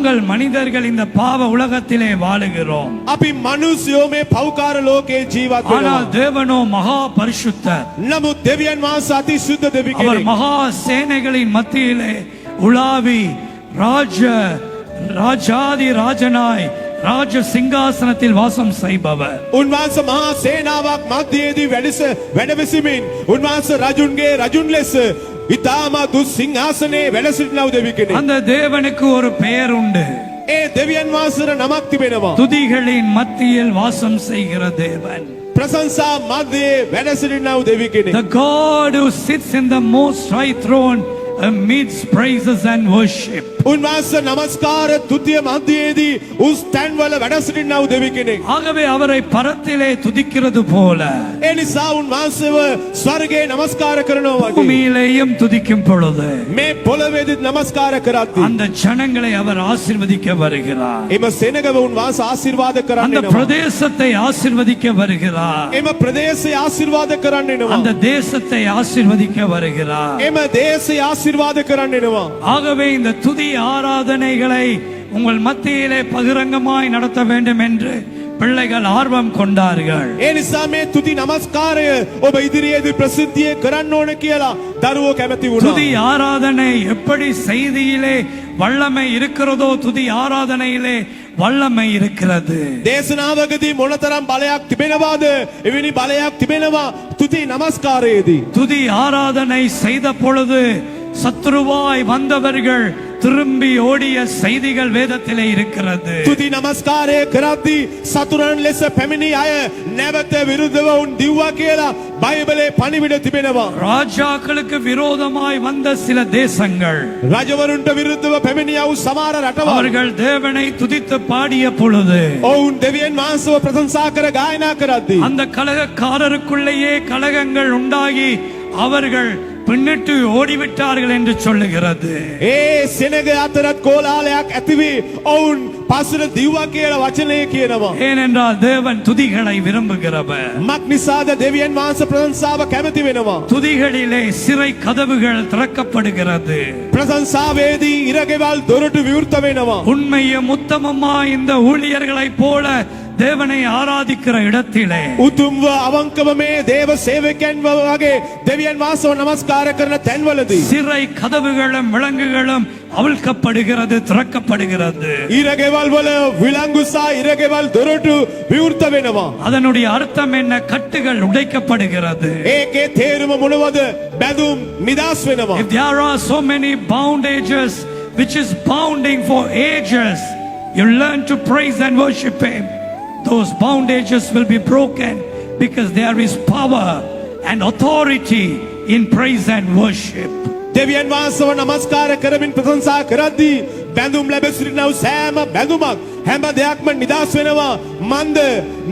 மனிதர்கள் இந்த பாவ உலகத்திலே வாழுகிறோம். අපි මිනිස්යෝ මේ පෞකාර ලෝකේ ජීවත් වෙනවා. ஆனால் தேவனோ மகா பரிசுத்தர். නමුත් දෙවියන් වහන්සේ අතිශුද්ධ දෙවි அவர் කෙනෙක්. மகா சேனைகளின் மத்தியிலே உலாவி ராஜாதி ராஜனாய் ராஜ சிங்காசனத்தில் வாசம் செய்பவர். උන්වහන්සේ මහා සේනාවක් මැදදී වැඩවිසීමෙන් උන්වහන්සේ රජුන්ගේ රජුන් ලෙස ඉතාම දුසිංහාසනේ වැඩ සිටින දෙවි කෙනෙක්. அந்த தேவனுக்கு ஒரு பெயர் உண்டு. ඒ දෙවියන් වහන්සේට නමක් තිබෙනවා. துதிகளின் மத்தியில் வாசம் செய்கிற தேவன். ප්‍රශංසා මැදේ වැඩ සිටින දෙවි කෙනෙක්. The God who sits in the most high throne amidst praises and worship. උන්වහන්සේ නමස්කාර තුතිය මැදේදී උස් තැන්වල වැඩ සිටින දෙවි කෙනෙක්. ஆகவே அவரை பரத்திலே துதிக்கிறது போல ඒ නිසා උන්වහන්සේව ස්වර්ගයේ නමස්කාර කරනවා වගේ பூமியிலேயும் துதிக்கும் பொழுது මේ පොළවේදී නමස්කාර කරද්දී அந்த ஜனங்களை அவர் ஆசீர்வதிக்க வருகிறார். එම සෙනගව උන්වහන්සේ ආශිර්වාද කරන්න அந்த එනවා. பிரதேசத்தை ஆசீர்வதிக்க வருகிறார். එම ප්‍රදේශය ආශිර්වාද කරන්න එනවා. அந்த தேசத்தை ஆசீர்வதிக்க வருகிறார். එම දේශය ආශිර්වාද කරන්න එනවා. ஆகவே இந்த துதி ஆராதனைகளை உங்கள் மத்தியிலே பகிரங்கமாய் நடத்த வேண்டும் என்று பிள்ளைகள் ஆர்வம் கொண்டார்கள். ඒ නිසා මේ තුති නමස්කාරය ඔබ ඉදිරියේදී ප්‍රසිද්ධියේ කරන්න ඕන කියලා දරුවෝ කැමති වුණා. துதி ஆராதனை எப்படி செய்தியிலே வல்லமை இருக்கிறதோ துதி ஆராதனையிலே வல்லமை இருக்கிறது. දේශනාවකදී මොනතරම් බලයක් තිබෙනවාද එවැනි බලයක් තිබෙනවා තුති නමස්කාරයේදී. துதி ஆராதனை செய்த பொழுது சத்துருவாய் வந்தவர்கள் திரும்பி ஓடிய செய்திகள் வேதத்திலே இருக்கிறது. තුති නමස්කාරය කරද්දී සතුරන් ලෙස පැමිණි අය නැවත විරුද්ධව උන් දිව්වා කියලා බයිබලයේ පණිවිඩ තිබෙනවා. ராஜாக்களுக்கு விரோதமாய் வந்த சில தேசங்கள் රජවරුන්ට විරුද්ධව පැමිණියා වූ සමහර රටවල් அவர்கள் தேவனை துதித்து பாடிய பொழுது ඔවුන් දෙවියන් වහන්සේව ප්‍රශංසා කර ගායනා කරද්දී அந்த கலகக்காரருக்குள்ளேயே கலகங்கள் உண்டாகி அவர்கள் பின்னிட்டு ஓடிவிட்டார்கள் என்று சொல்லுகிறது. ඒ සෙනග අතරත් කෝලාහලයක් ඇතිවි ඔවුන් පස්සට දිව්වා කියලා වචනය කියනවා. ஏனென்றால் தேவன் துதிகளை விரும்புகிறவர். මක් නිසාද දෙවියන් වහන්සේ ප්‍රශංසාව කැමති වෙනවා. துதிகளிலே சிறை கதவுகள் திறக்கப்படுகிறது. ප්‍රශංසාවේදී ඉරගෙවල් දොරටු විවෘත වෙනවා. உண்மையும் உத்தமமா இந்த ஊழியர்களைப் போல தேவனை ஆராதிக்கிற இடத்திலே උතුම්ව අවංකව මේ දේව සේවකයන් වගේ දෙවියන් වහන්සේව නමස්කාර කරන තැන්වලදී சிறை கதவுகளும் விலங்குகளும் அவிழ்க்கப்படுகிறது, திறக்கப்படுகிறது. ඉරගෙවල් වල විලංගු සහ ඉරගෙවල් දොරටු විවෘත වෙනවා. அதனுடைய அர்த்தம் என்ன? கட்டுகள் உடைக்கப்படுகிறது. ඒකේ තේරුම මොනවද? බැඳුම් නිදාස් වෙනවා. If there are so many bondages which is bounding for ages, you learn to praise and worship him. Those bondages will be broken because there is power and authority in praise and worship. දෙවියන් වහන්සේව නමස්කාර කරමින් ප්‍රශංසා කරද්දී බැඳුම් ලැබ සිටින සෑම බැඳුමක් හැම දෙයක්ම නිදාස් වෙනවා. මන්ද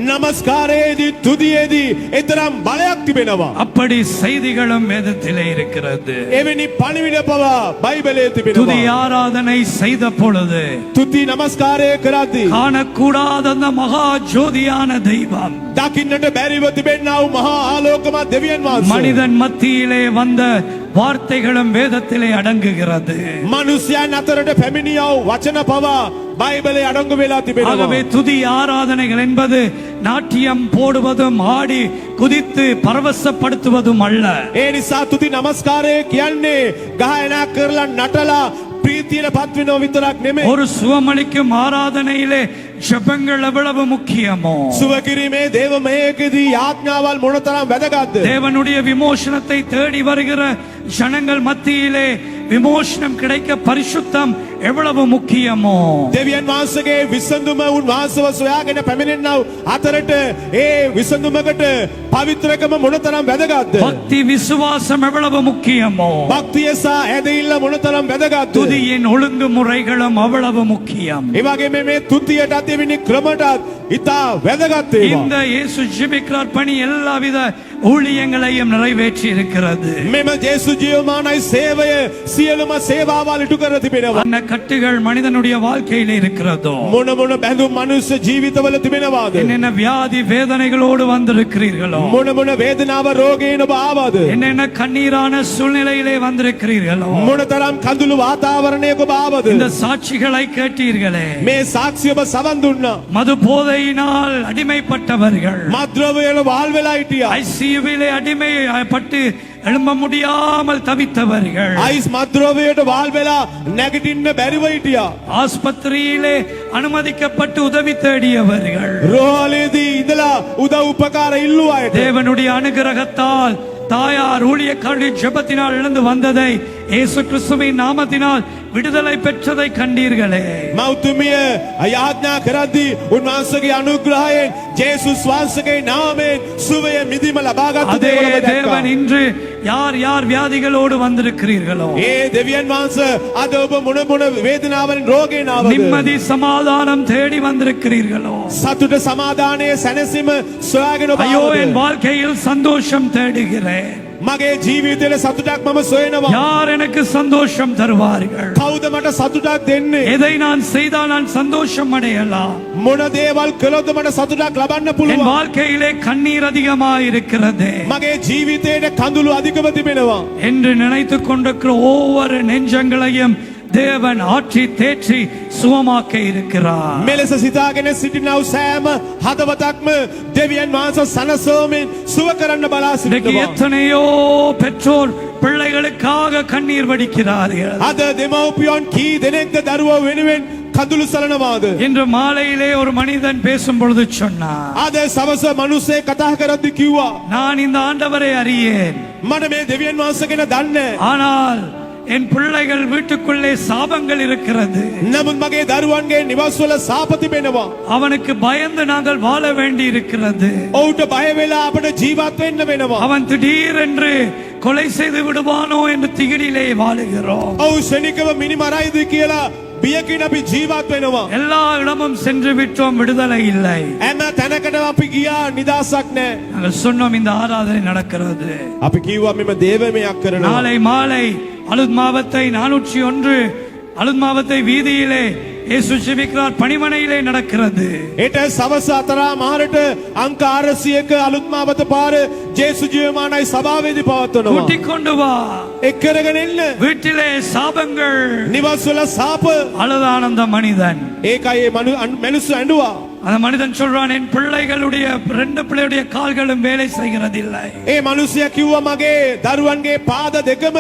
නමස්කාරයේදී තුදියේදී එතරම් බලයක් තිබෙනවා. அப்படி செய்திகளும் வேதத்திலே இருக்கிறது. එවැනි පණිවිඩ පවා බයිබලයේ துதி තිබෙනවා. ஆராதனை செய்த பொழுது තුති නමස්කාරය කරද්දී காணக்கூடாத அந்த மகா ஜோதியான தெய்வம் දකින්නට බැරිව තිබෙනා වූ මහා ආලෝකමත් දෙවියන් වහන්සේ மனிதன் மத்தியிலே வந்த வார்த்தைகளும் வேதத்திலே அடங்குகிறது. මනුෂ්‍යයන් අතරට පැමිණියා වූ වචන පවා බයිබලයේ අඩංගු වෙලා තිබෙනවා. ஆகவே துதி ஆராதனைகள் என்பது நாட்டியம் போடுவதும் ஆடி குதித்து பரவசப்படுத்துவதும் அல்ல. ඒ නිසා තුති නමස්කාරය කියන්නේ ගායනා කරලා නටලා ප්‍රීතියට පත්වෙනව විතරක් නෙමෙයි. ஒரு சுவமளிக்கும் ஆராதனையிலே ஜெபங்கள் எவ்வளவு முக்கியமோ, සුව කිරීමේ දේවමයකදී යාඥාවල් මොනතරම් වැදගත්ද? தேவனுடைய விமோசனத்தை தேடி வருகிற ஜனங்கள் மத்தியிலே விமோசனம் கிடைக்க பரிசுத்தம் எவ்வளவு முக்கியமோ, දෙවියන් වහන්සේගේ විසඳුම උන්වහන්සේව සොයාගෙන පැමිණෙනව අතරට ඒ විසඳුමකට පවිත්‍රකම මොනතරම් වැදගත්ද? பக்தி விசுவாசம் எவ்வளவு முக்கியமோ, භක්තිය සහ ඇදහිල්ල මොනතරම් වැදගත්ද? துதியின் ஒழுங்குமுறைகளும் அவ்வளவு முக்கியம். ඒ වගේම මේ තුතියටත් එවැනි ක්‍රමටත් ඉතා වැදගත් ඒවා. இந்த இயேசு ஜெபிக்கிறார் பணி எல்லாவித ஊழியங்களையும் நிறைவேற்றி இருக்கிறது. මෙම ජේසු ජීවමානයි සේවය සියලුම සේවාවල් ඉටු කර තිබෙනවා. என்ன கட்டுகள் மனிதனுடைய வாழ்க்கையில இருக்கிறதோ, මොන මොන බැඳුම් මනුස්ස ජීවිතවල තිබෙනවාද? என்னென்ன வியாதி வேதனைகளோடு வந்திருக்கிறீர்களோ, මොන මොන වේදනාව රෝගයෙන් ඔබ ආවද? என்னென்ன கண்ணீரான சூழ்நிலையிலே வந்திருக்கிறீர்களோ, මොනතරම් කඳුළු වාතාවරණයක ඔබ ආවද? இந்த சாட்சிகளை கேட்டீர்களே. මේ සාක්ෂිය ඔබ සවන් දුන්නා. மது போதையினால் அடிமைப்பட்டவர்கள், මද්‍රව්‍යවල වාල් වෙලා හිටියා. ஐசியூவிலே அடிமைப்பட்டு எழும்ப முடியாமல் தவித்தவர்கள், අයිස් මද්‍රව්‍යයට වාල් වෙලා නැගිටින්න බැරිව හිටියා. ஆஸ்பத்திரியிலே அனுமதிக்கப்பட்டு உதவி தேடியவர்கள், රෝහලේදී ඉඳලා උදව් උපකාර ඉල්ලුවා අයට. தேவனுடைய அனுகிரகத்தால் தாயார் ஊழியக்காரருடைய ஜெபத்தினால் எழுந்து வந்ததை இயேசு கிறிஸ்துவின் நாமத்தினால் விடுதலை பெற்றதை கண்டீர்களே. මෞතුමිය ආඥා කරද්දී උන්වහන්සේගේ අනුග්‍රහයෙන් ජේසුස් වහන්සේගේ නාමයෙන් සුවය මිදීම ලබාගත් அதே දේවල් ඔබ தேவன் දැක්කා. இன்று யார் யார் வியாதிகளோடு வந்திருக்கிறீர்களோ, ඒ දෙවියන් වහන්සේ අද ඔබ මොන මොන වේදනාවෙන් රෝගයෙන් ආවද? நிம்மதி சமாதானம் தேடி வந்திருக்கிறீர்களோ, සතුට සමාදානයේ සැනසීම සොයාගෙන ඔබ ஐயோ ආවද? என் வாழ்க்கையில் சந்தோஷம் தேடுகிறேன், මගේ ජීවිතයේ සතුටක් මම සොයනවා. யார் எனக்கு சந்தோஷம் தருவார்கள், කවුද මට සතුටක් දෙන්නේ? எதை நான் செய்தால் நான் சந்தோஷம் அடையலாம், මොන දේවල් කළොත් මට සතුටක් ලබන්න என் පුළුවන්? வாழ்க்கையிலே கண்ணீர் அதிகமாக இருக்கிறது මගේ ජීවිතයේ කඳුළු අධිකව තිබෙනවා. என்று நினைத்துக் கொண்டிருக்கிற ஒவ்வொரு நெஞ்சங்களையும் தேவன் ஆற்றி தேற்றி சுகமாக்க இருக்கிறார். මෙලෙස සිතාගෙන සිටිනව සෑම හදවතක්ම දෙවියන් වහන්සේ සනසෝමෙන් සුව කරන්න බලා இன்னைக்கு සිටිනවා. எத்தனையோ பெற்றோர் பிள்ளைகளுக்காக கண்ணீர் வடிக்கிறார்கள். අද දෙමව්පියන් කී දෙනෙක්ද දරුවෝ වෙනුවෙන් කඳුළු සලනවාද? இன்று மாலையிலே ஒரு மனிதன் பேசும் பொழுது சொன்னார், අද සවස මිනිස්සේ කතා කරද්දි කිව්වා நான் இந்த ஆண்டவரை அறியேன், මට මේ දෙවියන් වහන්සේ ගැන දන්නේ. ஆனால் என் பிள்ளைகள் வீட்டுக்குள்ளே சாபங்கள் இருக்கிறது, නමුත් මගේ දරුවන්ගේ නිවස්වල සාප තිබෙනවා. அவனுக்கு பயந்து நாங்கள் வாழ வேண்டி இருக்கிறது, ඔවුන්ට බය වෙලා අපට ජීවත් වෙන්න වෙනවා. அவன் திடீரென்று கொலை செய்து விடுவானோ என்று திகிடிலே வாழுகிறோம். ඔව් ශනිකව මිනිමරයිද කියලා බියකින් අපි ජීවත් වෙනවා. எல்லா இடமும் சென்று விட்டோம், விடுதலை இல்லை. හැම තැනකටම අපි ගියා නිදාසක් නැහැ. நாங்கள் சொன்னோம் இந்த ஆராதனை நடக்கிறது. අපි කිව්වා මෙම දේවමයක් කරනවා. நாளை மாலை அலுத் மாவத்தை 401 அலுத் மாவத்தை வீதியிலே இயேசு ஜெபிக்கிறார் பணிமனையிலே நடக்கிறது. ඒට සවස 4 මාරට අංක 400ක අලුත්මාවත පාර ජේසු ජීවමානයි සභාවේදී පවත්වනවා. கூட்டிக் கொண்டு வா, එක් කරගෙන එන්න. வீட்டிலே சாபங்கள். නිවස්වල සාප. அழுதான் அந்த மனிதன். ඒකයි මනුස්ස ඇඬුවා. அந்த மனிதன் சொல்றான், என் பிள்ளைகளுடைய 2 பிள்ளைகளுடைய கால்களும் வேலை செய்கிறதில்லை, ඒ මිනිසයා කිව්වා මගේ දරුවන්ගේ පාද දෙකම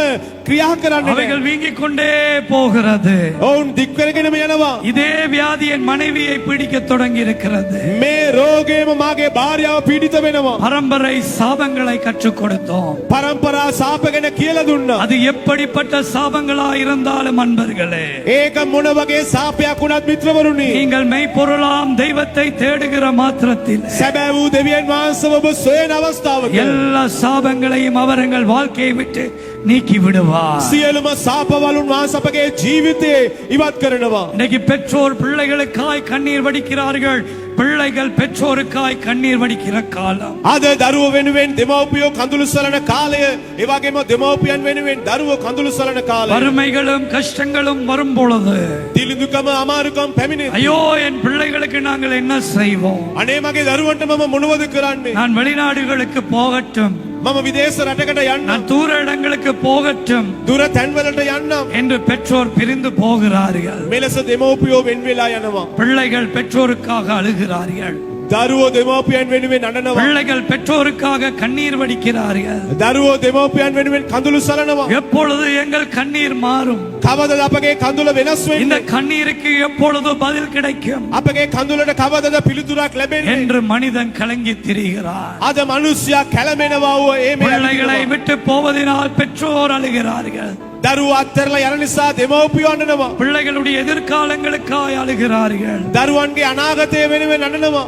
ක්‍රියා කරන්නේ அவைகள் නැහැ. வீங்கிக் கொண்டே போகிறது. ඔවුන් දික් කරගෙනම යනවා. இதே வியாதி என் மனைவியை பிடிக்க தொடங்கி இருக்கிறது. මේ රෝගයම මාගේ භාර්යාව පීඩිත වෙනවා. பரம்பரை சாபங்களை கற்றுக் கொடுத்தோம். පරම්පරා සාප ගැන කියලා දුන්නා. அது எப்படிப்பட்ட சாபங்களா இருந்தாலும் அன்பர்களே, ඒක මොන වගේ සාපයක් වුණත් මිත්‍රවරුනි, நீங்கள் மெய்ப்பொருளாம் தெய்வத்தை தேடுகிற மாத்திரத்தில் සැබෑ වූ දෙවියන් වහන්සේව ඔබ සොයන අවස්ථාවක எல்லா சாபங்களையும் அவர் எங்கள் வாழ்க்கையை விட்டு நீக்கி விடுவார். සියලුම සාපවලුන් වහන්සේ අපගේ ජීවිතේ ඉවත් කරනවා. இன்னைக்கு பெற்றோர் பிள்ளைகளுக்காய் கண்ணீர் வடிக்கிறார்கள், பிள்ளைகள் பெற்றோருக்காய் கண்ணீர் வடிக்கிற காலம். අද දරුවෝ වෙනුවෙන් දෙමව්පියෝ කඳුළු සලන කාලය, ඒ වගේම දෙමව්පියන් වෙනුවෙන් දරුවෝ කඳුළු සලන කාලය. வறுமைகளும் கஷ்டங்களும் வரும் பொழுது දිලිඳුකම අමාරුකම් පැමිණේ. ஐயோ என் பிள்ளைகளுக்கு நாங்கள் என்ன செய்வோம், අනේ මගේ දරුවන්ට මම මොනවද කරන්නේ? நான் வெளிநாடுகளுக்கு போகட்டும், මම විදේශ රටකට යන්නම්, நான் தூர இடங்களுக்கு போகட்டும் දුර තැන්වලට යන්නම්. என்று பெற்றோர் பிரிந்து போகிறார்கள். මෙලෙස දෙමව්පියෝ වෙන් වෙලා යනවා. பிள்ளைகள் பெற்றோருக்காக அழுகிறார்கள், දරුවෝ දෙමව්පියන් වෙනුවෙන් අඬනවා. பிள்ளைகள் பெற்றோருக்காக கண்ணீர் வடிக்கிறார்கள். දරුවෝ දෙමව්පියන් වෙනුවෙන් කඳුළු සලනවා. எப்பொழுது எங்கள் கண்ணீர் மாறும், කවදද අපගේ කඳුළ වෙනස් இந்த වෙන්නේ? கண்ணீருக்கு எப்பொழுது பதில் கிடைக்கும் අපගේ කඳුළට කවදද පිළිතුරක් ලැබෙන්නේ? என்று மனிதன் கலங்கி திரிகிறார். අද මිනිසයා කැළමෙනවා වූ ඒ பிள்ளைகளை விட்டு போவதனால் பெற்றோர் அழுகிறார்கள், දරුවෝ අත්හැරලා යන නිසා දෙමව්පියෝ අඬනවා. பிள்ளைகளுடைய எதிர்காலங்களுக்காய் அழுகிறார்கள். දරුවන්ගේ අනාගතය වෙනුවෙන් අඬනවා.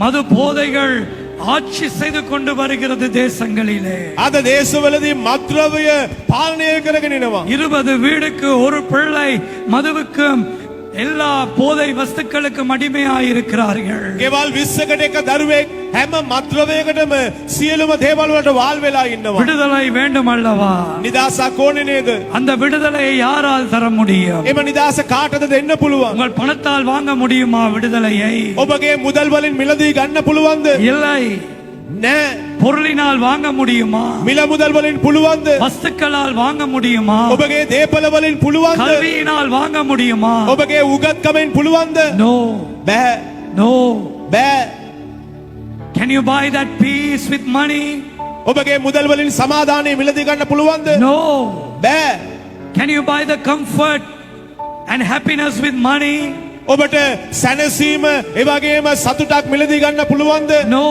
மது போதைகள் ஆட்சி செய்து கொண்டு வருகிறது தேசங்களிலே. අද දේශවලදී මත්ද්‍රව්‍ය පාලනය කරගෙන යනවා. 20 வீடுக்கு ஒரு பிள்ளை மதுவுக்கும் எல்லா போதை வஸ்துக்களுக்கும் அடிமையாயிருக்கிறார்கள். ගෙවල් 20කට එක දරුවෙක් හැම මත්ද්‍රවයකටම සියලුම දේවල් වලට වාල් වෙලා ඉන්නවා. விடுதலை வேண்டும் அல்லவா? නිදාසක් ඕනේ නේද? அந்த விடுதலையை யாரால் தர முடியும்? එම නිදාස කාටද දෙන්න පුළුවන්? உங்கள் பணத்தால் வாங்க முடியுமா விடுதலையை? ඔබගේ මුදල් වලින් මිලදී ගන්න පුළුවන්ද? இல்லை. නෑ. பொருளினால் வாங்க முடியுமா? මිල මුදල් වලින් පුළුවන්ද? வஸ்துக்களால் வாங்க முடியுமா? ඔබගේ දේපල වලින් පුළුවන්ද? கல்வியினால் வாங்க முடியுமா? ඔබගේ උගත්කමෙන් පුළුවන්ද? No. බෑ. No. බෑ. Can you buy that peace with money? ඔබගේ මුදල් වලින් සමාදානය මිලදී ගන්න පුළුවන්ද? No. බෑ. Can you buy the comfort and happiness with money? ඔබට සැනසීම ඒ වගේම සතුටක් මිලදී ගන්න පුළුවන්ද? No.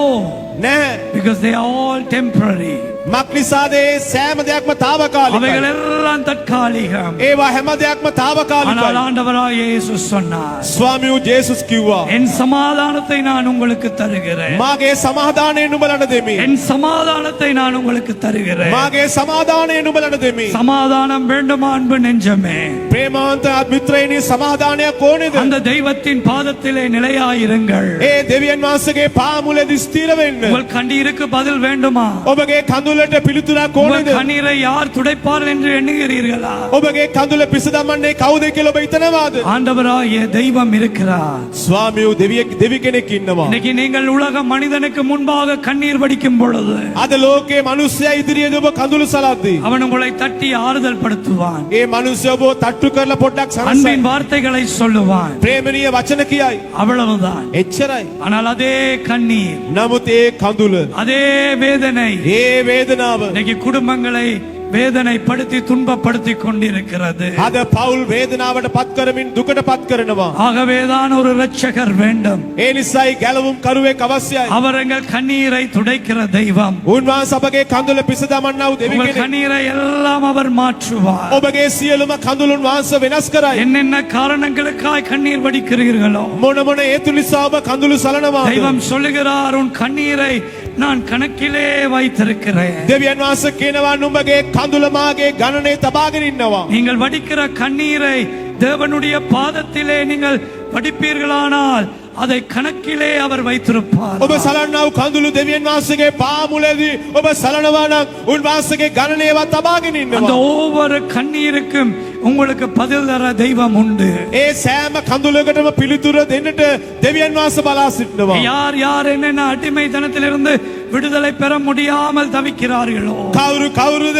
නෑ. Because they are all temporary. මක්නිසාද ඒ සෑම දෙයක්ම తాවකාලිකයි. அவைகள் எல்லாம் தற்காலிகம். ඒවා හැම දෙයක්ම ஆனால் తాවකාලිකයි. ஆண்டவராய் இயேசு சொன்னார், ස්වාමී වූ ජේසුස් කිව්වා என் சமாதானத்தை நான் உங்களுக்கு தருகிறேன். මාගේ සමාදානය නුඹලට දෙමි. என் சமாதானத்தை நான் உங்களுக்கு தருகிறேன். මාගේ සමාදානය නුඹලට දෙමි. சமாதானம் வேண்டுமா அன்பு நெஞ்சமே? ප්‍රේමාන්ත මිත්‍රයනි සමාදානයක් ඕනේද? அந்த தெய்வத்தின் பாதத்திலே நிலையாயிருங்கள். ඒ දෙවියන් වහන්සේගේ පාමුලදී ස්ථිර වෙන්න. உங்கள் கண்ணீருக்கு பதில் வேண்டுமா? ඔබගේ කඳුලට පිළිතුරක් உங்கள் ඕනේද? கண்ணீரை யார் துடைப்பார் என்று எண்ணுகிறீர்களா? ඔබගේ කඳුල පිසදමන්නේ කවුද කියලා ඔබ හිතනවාද? ஆண்டவராகிய தெய்வம் இருக்கிறார். ස්වාමී වූ දෙවි කෙනෙක් ඉන්නවා. இன்னைக்கு நீங்கள் உலக மனிதனுக்கு முன்பாக கண்ணீர் வடிக்கும் பொழுது අද ලෝකේ මිනිස්සයා ඉදිරියේදී ඔබ කඳුළු සලද්දී அவன் உங்களை தட்டி ஆறுதல் படுத்துவான். ඒ මිනිස්සයා ඔබ තට්ටු කරලා පොඩ්ඩක් සනසයි. அன்பின் வார்த்தைகளை சொல்லுவான். ප්‍රේමණීය වචන කියයි. அவ்வளவுதான். එච්චරයි. ஆனால் அதே கண்ணீர், නමුත් ඒ කඳුල அதே வேதனை ඒ වේදනාව இன்னைக்கு குடும்பங்களை வேதனைப்படுத்தி துன்பப்படுத்தி கொண்டிருக்கிறது. අද පෞල් වේදනාවට පත් කරමින් දුකට පත් කරනවා. ஆகவேதான் ஒரு இரட்சகர் வேண்டும். ඒ නිසායි ගැලවුම් කරුවෙක් අවශ්‍යයි. அவர் எங்கள் கண்ணீரை துடைக்கிற தெய்வம். උන්වහන්සේ අපගේ කඳුල පිසදමන්නා වූ දෙවි உங்கள் කෙනෙක්. கண்ணீரை எல்லாம் அவர் மாற்றுவார். ඔබගේ සියලුම කඳුළුන් වහන්සේ වෙනස් කරයි. என்னென்ன காரணங்களுக்காய் கண்ணீர் வடிக்கிறீர்களோ මොන මොන හේතු නිසා ඔබ කඳුළු සලනවාද? தெய்வம் சொல்லுகிறார், உன் கண்ணீரை நான் கணக்கிலே வைத்திருக்கிறேன். දෙවියන් වහන්සේ කියනවා නුඹගේ කඳුල මාගේ ගණනේ තබාගෙන ඉන්නවා. நீங்கள் வடிக்கிற கண்ணீரை தேவனுடைய பாதத்திலே நீங்கள் வடிப்பீர்களானால் அதை கணக்கிலே அவர் வைத்திருப்பார். ඔබ සලන්නා වූ කඳුළු දෙවියන් වහන්සේගේ පාමුලේදී ඔබ සලනවා නම් උන්වහන්සේගේ ගණනේව තබාගෙන அந்த ඉන්නවා. ஒவ்வொரு கண்ணீருக்கும் உங்களுக்கு பதில் தர தெய்வம் உண்டு. ඒ සෑම කඳුලකටම පිළිතුර දෙන්නට දෙවියන් වහන්සේ බලා සිටිනවා. யார் யார் என்னென்ன அடிமைத்தனத்திலிருந்து விடுதலை பெற முடியாமல் தவிக்கிறார்களோ, කවුරුද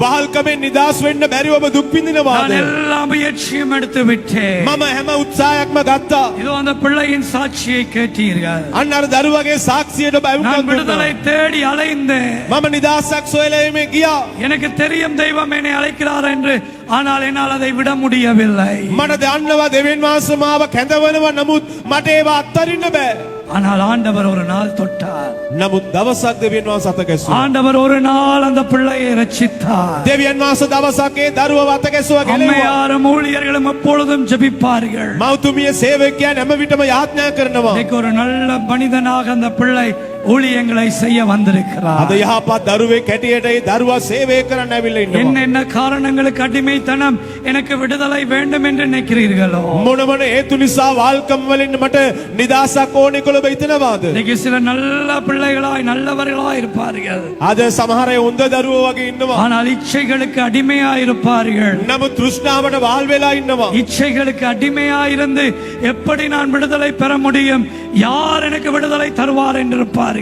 වහල්කමෙන් නිදහස් වෙන්න බැරිව ඔබ දුක් විඳිනවාද? நான் எல்லா முயற்சியும் எடுத்து விட்டேன். මම හැම උත්සාහයක්ම ගත්තා. இதோ அந்த பிள்ளையின் சாட்சியை கேட்டீர்கள். අන්න අර දරුවගේ සාක්ෂියට ඔබ நான் අයුම්කම් விடுதலை දුන්නා. தேடி அலைந்தேன். මම නිදහසක් සොයලා එමේ ගියා. எனக்கு தெரியும் தெய்வம் என்னை அழைக்கிறார் என்று, ஆனால் என்னால் அதை விட முடியவில்லை. මට දන්නවා දෙවියන් වහන්සේ මාව කැඳවනවා. නමුත් මට ඒව අත්හරින්න බෑ. ஆனால் ஆண்டவர் ஒரு நாள் தொட்டார். නමුත් දවසක් දෙවියන් වහන්සේ අත ගැසුවා. ஆண்டவர் ஒரு நாள் அந்த பிள்ளையை ரட்சித்தார். දෙවියන් වහන්සේ දවසක් ඒ දරුවව අත ගැසුවා ගෙලුවා. அம்மையாரும் ஊழியர்களும் எப்பொழுதும் ஜெபிப்பார்கள். මව්තුමිය සේවකයන් හැම විටම යාඥා කරනවා. இன்னைக்கு ஒரு நல்ல மனிதனாக அந்த பிள்ளை ஊழியங்களை செய்ய வந்திருக்கிறார். අද යහපත් දරුවෙක් හැටියට ඒ දරුවා සේවය කරන්න ඇවිල්ලා ඉන්නවා. என்னென்ன காரணங்களுக்கு அடிமைத்தனம் எனக்கு விடுதலை வேண்டும் என்று நினைக்கிறீர்களோ, මොන මොන හේතු නිසා வால்கம் වලින් මට නිදහසක් ඕනේ කියලා ඔබ හිතනවාද? இன்னைக்கு சில நல்ல பிள்ளைகளாய் நல்லவர்களாய் இருப்பார்கள். අද සමහර අය හොඳ දරුවෝ වගේ ඉන්නවා. ஆனால் இச்சைகளுக்கு அடிமையாய் இருப்பார்கள். නමුත් තෘෂ්ණාවට වාල් වෙලා ඉන්නවා. இச்சைகளுக்கு அடிமையாயிருந்து எப்படி நான் விடுதலை பெற முடியும், யார் எனக்கு விடுதலை தருவார் என்று இருப்பார்கள்.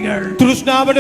තෘෂ්ණාවට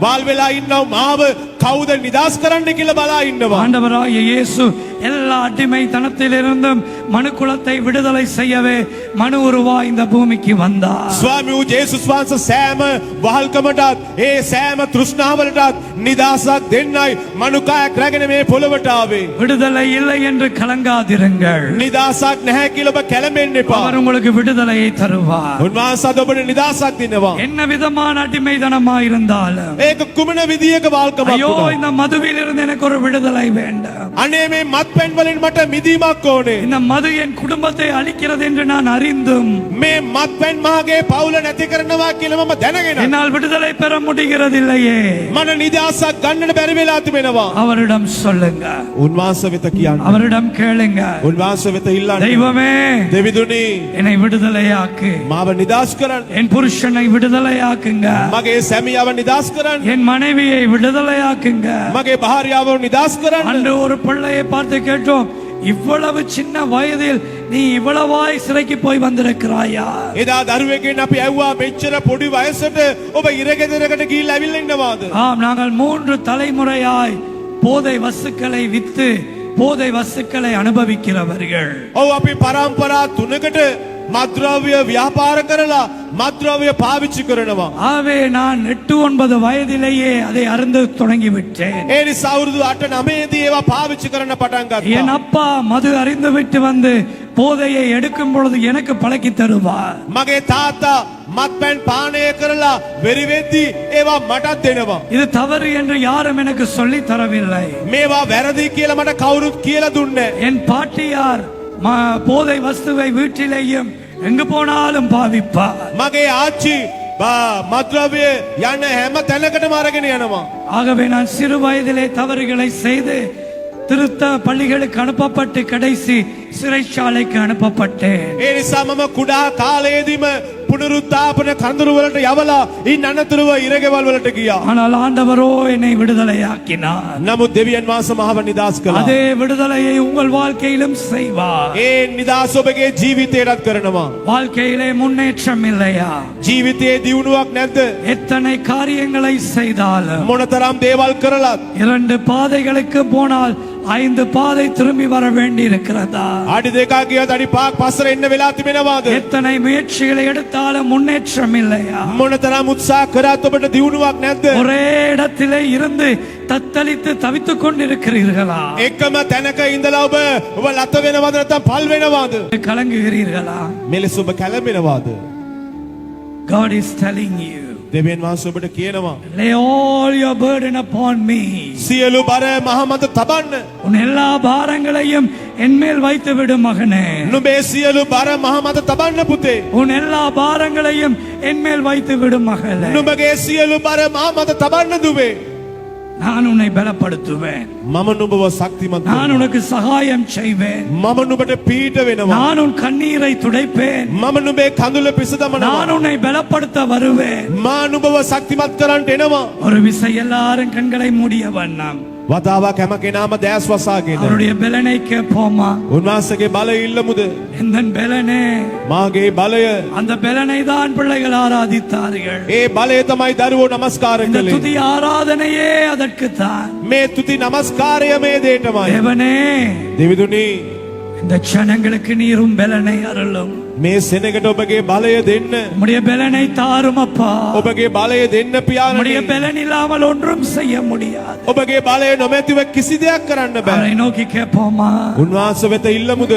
වාල් වෙලා ඉන්නව මාව කවුද නිදහස් කරන්න කියලා බලා ඉන්නවා. ஆண்டவராகிய இயேசு எல்லா அடிமைத்தனத்திலிருந்தும் மனுக்குலத்தை விடுதலை செய்யவே மனு உருவாய் இந்த பூமிக்கு வந்தார். ස්වාමී වූ ජේසුස් වහන්සේ සෑම වහල්කමටත් ඒ සෑම තෘෂ්ණාවලටත් නිදහසක් දෙන්නයි මනුකායක් රැගෙන මේ පොළොවට ආවේ. விடுதலை இல்லை என்று கலங்காதிருங்கள். නිදහසක් නැහැ කියලා ඔබ කැළඹෙන්න එපා. அவர் உங்களுக்கு விடுதலையை தருவார். උන්වහන්සේ අද ඔබට නිදහසක් දෙනවා. என்ன விதமான அடிமைதனமா இருந்தாலும், ඒක කුමන විදියක වාල්කමක් ஐயோ වුණත් இந்த மதுவில் இருந்து எனக்கு ஒரு விடுதலை வேண்டும், අනේ මේ මත්පැන් වලින් මට මිදීමක් ඕනේ. இந்த மது என் குடும்பத்தை அழிக்கிறது என்று நான் அறிந்தும் මේ මත්පැන් මාගේ පවුල නැති කරනවා කියලා මම දැනගෙන என்னால் விடுதலை பெற முடிகிறதில்லையே. මට නිදහසක් ගන්නට බැරි වෙලා තිබෙනවා. அவரிடம் சொல்லுங்க, උන්වහන්සේ වෙත කියන්න. அவரிடம் கேளுங்க, උන්වහන්සේ වෙත ඉල්ලන්න. தெய்வமே දෙවිදුනි என்னை விடுதலையாக்கு, මාව නිදහස් කරන්න. என் புருஷனை விடுதலையாக்குங்க, මගේ සැමියාව නිදහස් කරන්න. என் மனைவியை விடுதலையாக்குங்க. මගේ භාර්යාව නිදහස් කරන්න. அன்று ஒரு பிள்ளையை பார்த்து கேட்டோம், இவ்வளவு சின்ன வயதில் நீ இவ்வளவாய் சிறைக்கு போய் வந்திருக்கிறாயா? එදා දරුවෙක්ගෙන් අපි ඇහුවා මෙච්චර පොඩි වයසට ඔබ ඉරගෙදරකට ගිහිල්ලා ඇවිල්ලා ඉන්නවාද? ஆம், நாங்கள் 3 தலைமுறையாய் போதை வஸ்துக்களை வித்து போதை வஸ்துக்களை அனுபவிக்கிறவர்கள். ඔව් අපි පරම්පරා 3කට මත්ද්‍රව්‍ය ව්‍යාපාර කරලා මත්ද්‍රව්‍ය පාවිච්චි කරනවා. ஆவே நான் 8-9 வயதிலேயே அதை அருந்து தொடங்கி விட்டேன். ඒ නිසා අවුරුදු 8-9 ඒවා පාවිච්චි කරන්න පටන් என் ගත්තා. அப்பா மது அறிந்து விட்டு வந்து போதையை எடுக்கும் பொழுது எனக்கு பழக்கி தருவார். මගේ තාත්තා මත්පැන් පානය කරලා වෙරි වෙද්දී ඒවා මටත් දෙනවා. இது தவறு என்று யாரும் எனக்கு சொல்லி தரவில்லை. මේවා වැරදි කියලා මට කවුරුත් කියලා දුන්නේ නැහැ. என் பாட்டியார் போதை வஸ்துவை வீட்டிலேயும் எங்கு போனாலும் பாவிப்பார். මගේ ආච්චි මත්ද්‍රව්‍ය යන හැම තැනකටම අරගෙන යනවා. ஆகவே நான் சிறு வயதிலே தவறுகளை செய்து திருத்த பள்ளிகளுக்கு அனுப்பப்பட்டு கடைசி சிறைச்சாலைக்கு அனுப்பப்பட்டேன். ඒ නිසා මම කුඩා කාලයේදීම පුනරුත්ථාපන කඳුරු වලට යවලා ඉන් අනතුරුව ඉරගෙවල් වලට ගියා. ஆனால் ஆண்டவரோ என்னை விடுதலையாக்கினார். නමුත් දෙවියන් වහන්සේ මාව නිදහස් කළා. அதே விடுதலையை உங்கள் வாழ்க்கையிலும் செய்வார். ඒ නිදහස ඔබගේ ජීවිතයටත් කරනවා. வாழ்க்கையிலே முன்னேற்றம் இல்லையா? ජීවිතයේ දියුණුවක් නැද්ද? எத்தனை காரியங்களை செய்தாலும் මොනතරම් දේවල් කරලත් 2 பாதைகளுக்கு போனால் 5 பாதை திரும்பி வர வேண்டி இருக்கிறதா? අඩි දෙකක් ගියත් අඩි පහක් පස්සට එන්න වෙලා තිබෙනවාද? எத்தனை முயற்சிகளை எடுத்தாலும் முன்னேற்றம் இல்லையா? මොනතරම් උත්සාහ කරත් ඔබට දියුණුවක් නැද්ද? ஒரே இடத்திலே இருந்து தத்தளித்து தவித்துக் கொண்டிருக்கிறீர்களா? එකම තැනක ඉඳලා ඔබ ලත වෙනවද නැත්නම් පල් වෙනවද? கலங்குகிறீர்களா? මෙලෙස ඔබ කැළඹෙනවද? God is telling you, දෙවියන් වහන්සේ ඔබට කියනවා lay all your burden upon me. සියලු බර මහ මත තබන්න. உன் எல்லா பாரங்களையும் என்மேல் வைத்து விடு மகனே. නුඹේ සියලු බර මහ මත තබන්න පුතේ. உன் எல்லா பாரங்களையும் என்மேல் வைத்து விடு மகளே. නුඹගේ සියලු බර මහ මත තබන්න දුවේ. நான் உன்னை பலப்படுத்துவேன். මම නුඹව ශක්තිමත් நான் කරනවා. உனக்கு சகாயம் செய்வேன். මම නුඹට පීඩ වෙනවා. நான் உன் கண்ணீரை துடைப்பேன். මම නුඹේ කඳුල පිස දමනවා. நான் உன்னை பலப்படுத்த வருவேன். මා නුඹව ශක්තිමත් කරන්නට එනවා. ஒரு விசை எல்லாரும் கண்களை மூடிய வண்ணம் වතාවක් හැම කෙනාම දැස් වසාගෙන அவருடைய பலனை கேட்போமா? උන්වහන්සේගේ බලය ඉල්ලමුද? எந்த பலனே? මාගේ බලය. அந்த பலனை தான் பிள்ளைகள் ஆராதித்தார்கள். ඒ බලය තමයි දරුවෝ නමස්කාර இந்த කළේ. துதி ஆராதனையே அதற்கு தான். මේ තුති නමස්කාරය මේ දේටමයි. தேவனே, දෙවිදුනි இந்த ஜனங்களுக்கு நீரும் பலனை அருளும். මේ සෙනගට ඔබගේ බලය දෙන්න. உம்முடைய பலனை தாரும் அப்பா. ඔබගේ බලය දෙන්න உம்முடைய පියාණනි. பலன் இல்லாமல் ஒன்றும் செய்ய முடியாது. ඔබගේ බලය නොමැතිව කිසි දෙයක් කරන්න බෑ. அவரை நோக்கி கேட்போமா? උන්වහන්සේ වෙත ඉල්ලමුද?